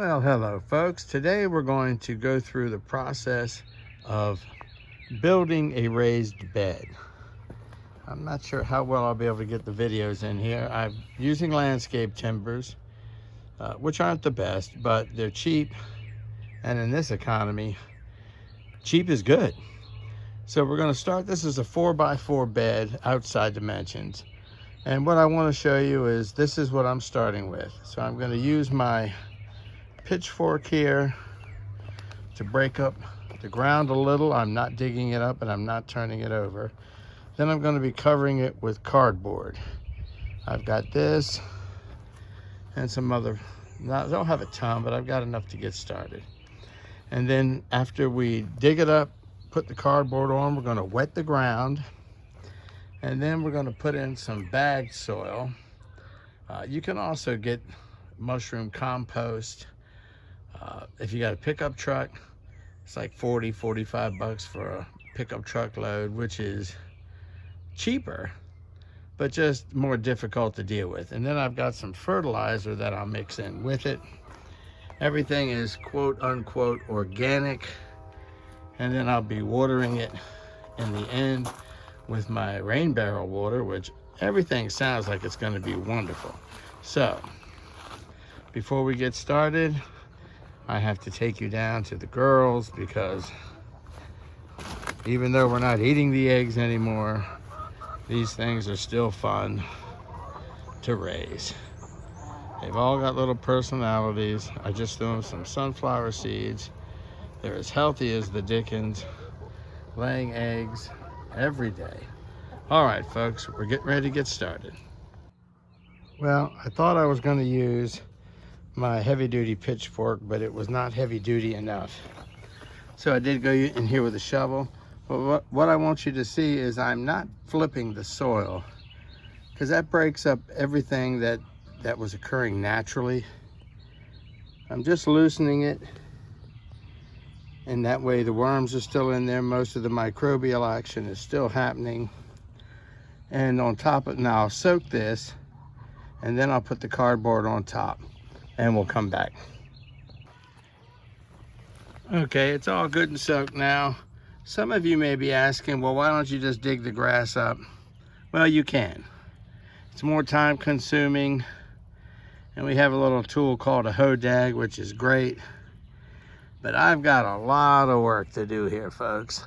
Well, hello folks. Today we're going to go through the process of building a raised bed. I'm not sure how well I'll be able to get the videos in here. I'm using landscape timbers, which aren't the best, but they're cheap. And in this economy, cheap is good. So we're going to start. This is a 4x4 bed, outside dimensions. And what I want to show you is this is what I'm starting with. So I'm going to use my pitchfork here to break up the ground a little. I'm not digging it up and I'm not turning it over. Then I'm going to be covering it with cardboard. I've got this and some other, I don't have a ton, but I've got enough to get started. And then after we dig it up, put the cardboard on, we're going to wet the ground, and then we're going to put in some bagged soil. You can also get mushroom compost. If you got a pickup truck, it's like 45 bucks for a pickup truck load, which is cheaper, but just more difficult to deal with. And then I've got some fertilizer that I'll mix in with it. Everything is quote unquote organic. And then I'll be watering it in the end with my rain barrel water, which everything sounds like it's going to be wonderful. So before we get started, I have to take you down to the girls, because even though we're not eating the eggs anymore, these things are still fun to raise. They've all got little personalities. I just threw them some sunflower seeds. They're as healthy as the dickens, laying eggs every day. All right, folks, we're getting ready to get started. Well, I thought I was going to use my heavy-duty pitchfork, but it was not heavy-duty enough. So I did go in here with a shovel. But what I want you to see is I'm not flipping the soil, because that breaks up everything that was occurring naturally. I'm just loosening it, and that way the worms are still in there. Most of the microbial action is still happening. And on top of, now I'll soak this, and then I'll put the cardboard on top, and we'll come back. Okay, it's all good and soaked now. Some of you may be asking, well, why don't you just dig the grass up? Well, you can. It's more time consuming, and we have a little tool called a hodag, which is great. But I've got a lot of work to do here, folks.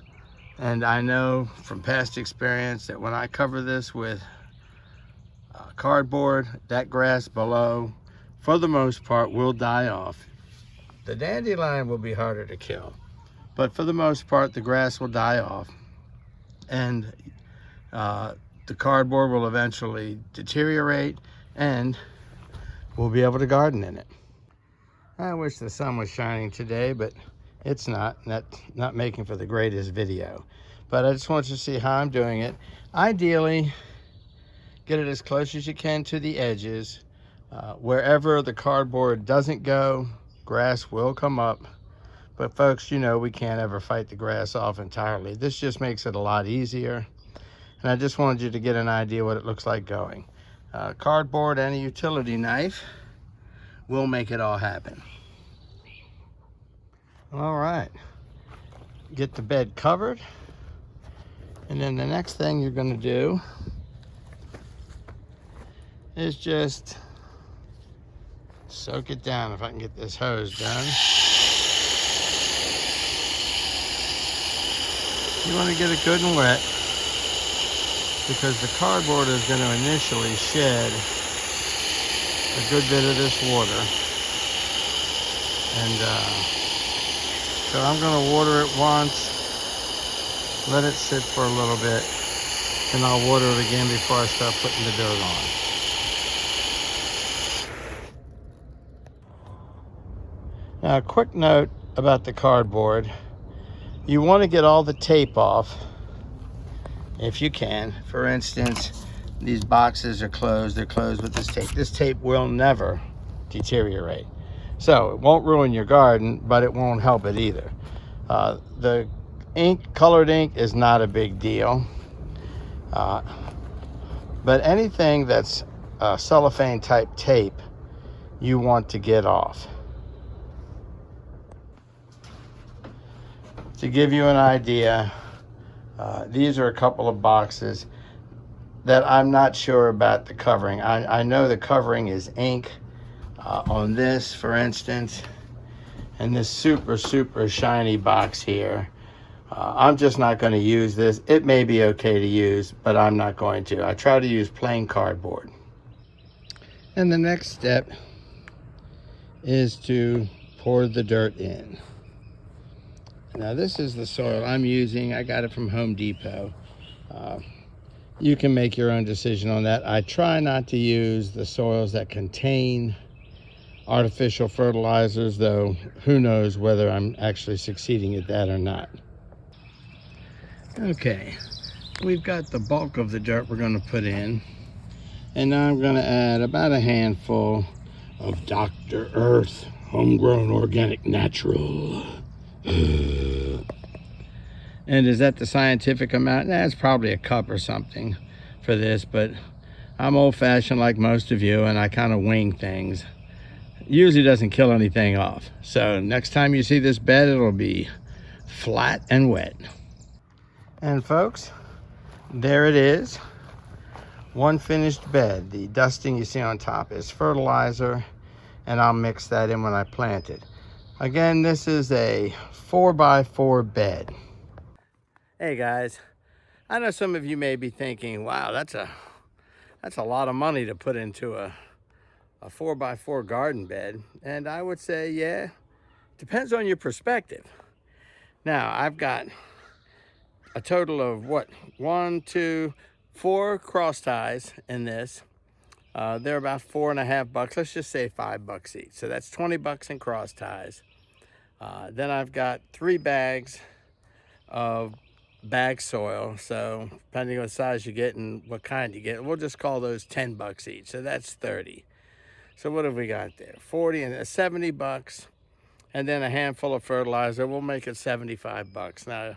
And I know from past experience that when I cover this with cardboard, that grass below, for the most part, will die off. The dandelion will be harder to kill, but for the most part, the grass will die off. And the cardboard will eventually deteriorate, and we'll be able to garden in it. I wish the sun was shining today, but it's not. That's not making for the greatest video. But I just want you to see how I'm doing it. Ideally, get it as close as you can to the edges. Wherever the cardboard doesn't go, grass will come up. But folks, you know we can't ever fight the grass off entirely. This just makes it a lot easier. And I just wanted you to get an idea what it looks like going. Cardboard and a utility knife will make it all happen. All right, get the bed covered, and then the next thing you're going to do is just soak it down. If I can get this hose done. You want to get it good and wet, because the cardboard is going to initially shed a good bit of this water. And so I'm going to water it once, let it sit for a little bit, and I'll water it again before I start putting the dirt on. Now, a quick note about the cardboard. You want to get all the tape off if you can. For instance, these boxes are closed. They're closed with this tape. This tape will never deteriorate. So it won't ruin your garden, but it won't help it either. The ink, colored ink, is not a big deal. But anything that's cellophane type tape, you want to get off. to give you an idea, these are a couple of boxes that I'm not sure about the covering. I know the covering is ink on this, for instance, and this super shiny box here. I'm just not going to use this. It may be okay to use, but I'm not going to. I try to use plain cardboard. And the next step is to pour the dirt in. Now this is the soil I'm using. I got it from Home Depot. You can make your own decision on that. I try not to use the soils that contain artificial fertilizers, though who knows whether I'm actually succeeding at that or not. Okay, we've got the bulk of the dirt we're going to put in, and now I'm going to add about a handful of Dr. Earth Homegrown Organic Natural. And is that the scientific amount? That's probably a cup or something for this, but I'm old-fashioned like most of you, and I kind of wing things. Usually doesn't kill anything off. So next time you see this bed, it'll be flat and wet. And folks, there it is. One finished bed. The dusting you see on top is fertilizer, and I'll mix that in when I plant it. Again, this is a 4x4 bed. Hey guys, I know some of you may be thinking, wow, that's a lot of money to put into a 4x4 garden bed. And I would say, yeah, depends on your perspective. Now, I've got a total of what, 1, 2, 4 cross ties in this. They're about $4.50. Let's just say $5 each. So that's $20 in cross ties. Then I've got 3 bags of bag soil. So depending on the size you get and what kind you get, we'll just call those $10 each. So that's 30. So what have we got there? 40 and $70. And then a handful of fertilizer. We'll make it $75. Now,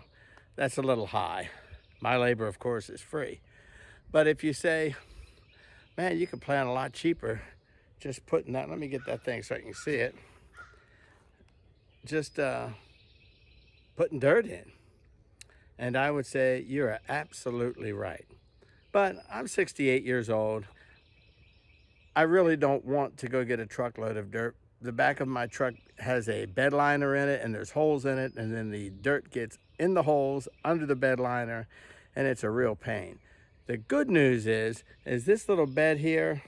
that's a little high. My labor, of course, is free. But if you say, man, you could plant a lot cheaper just putting that, let me get that thing so I can see it. Just putting dirt in. And I would say you're absolutely right. But I'm 68 years old. I really don't want to go get a truckload of dirt. The back of my truck has a bed liner in it, and there's holes in it, and then the dirt gets in the holes under the bed liner, and it's a real pain. The good news is this little bed here,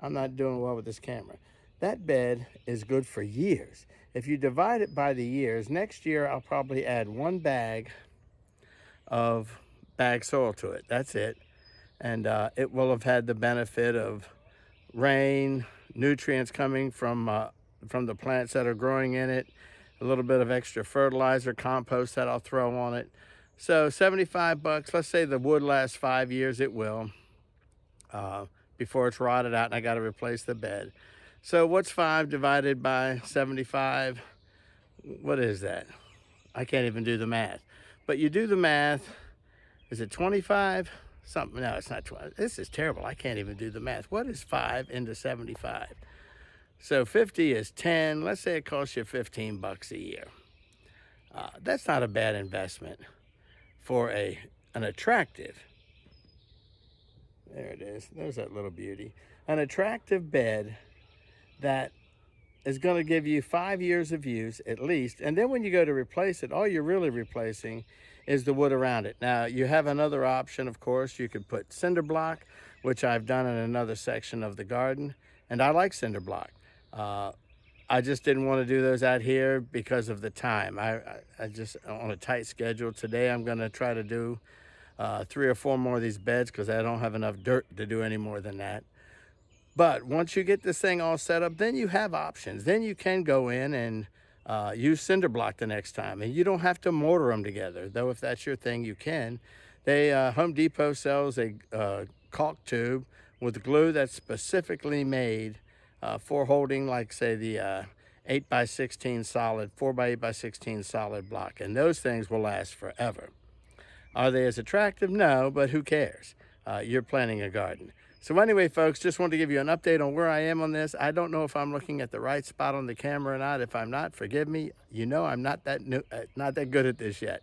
I'm not doing well with this camera. That bed is good for years. If you divide it by the years, next year I'll probably add 1 bag of bag soil to it. That's it. And it will have had the benefit of rain, nutrients coming from the plants that are growing in it, a little bit of extra fertilizer, compost that I'll throw on it. So $75, let's say the wood lasts 5 years, it will, before it's rotted out and I got to replace the bed. So what's 5 divided by 75? What is that? I can't even do the math. But you do the math, is it 25? Something, no, it's not 20. This is terrible. I can't even do the math. What is 5 into 75? So 50 is 10. Let's say it costs you $15 a year. That's not a bad investment for an attractive, there it is. There's that little beauty. An attractive bed that is going to give you 5 years of use at least. And then when you go to replace it, all you're really replacing is the wood around it. Now, you have another option, of course. You could put cinder block, which I've done in another section of the garden. And I like cinder block. I just didn't want to do those out here because of the time. I just, on a tight schedule. Today, I'm going to try to do 3 or 4 more of these beds because I don't have enough dirt to do any more than that. But once you get this thing all set up, then you have options. Then you can go in and use cinder block the next time. And you don't have to mortar them together, though if that's your thing, you can. Home Depot sells a caulk tube with glue that's specifically made for holding, like, say, the 8x16 solid, 4x8x16 solid block. And those things will last forever. Are they as attractive? No, but who cares? You're planting a garden. So anyway, folks, just wanted to give you an update on where I am on this. I don't know if I'm looking at the right spot on the camera or not. If I'm not, forgive me. You know, I'm not that good at this yet.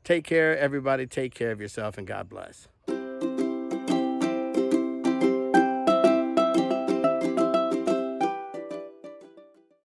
Take care, everybody. Take care of yourself, and God bless.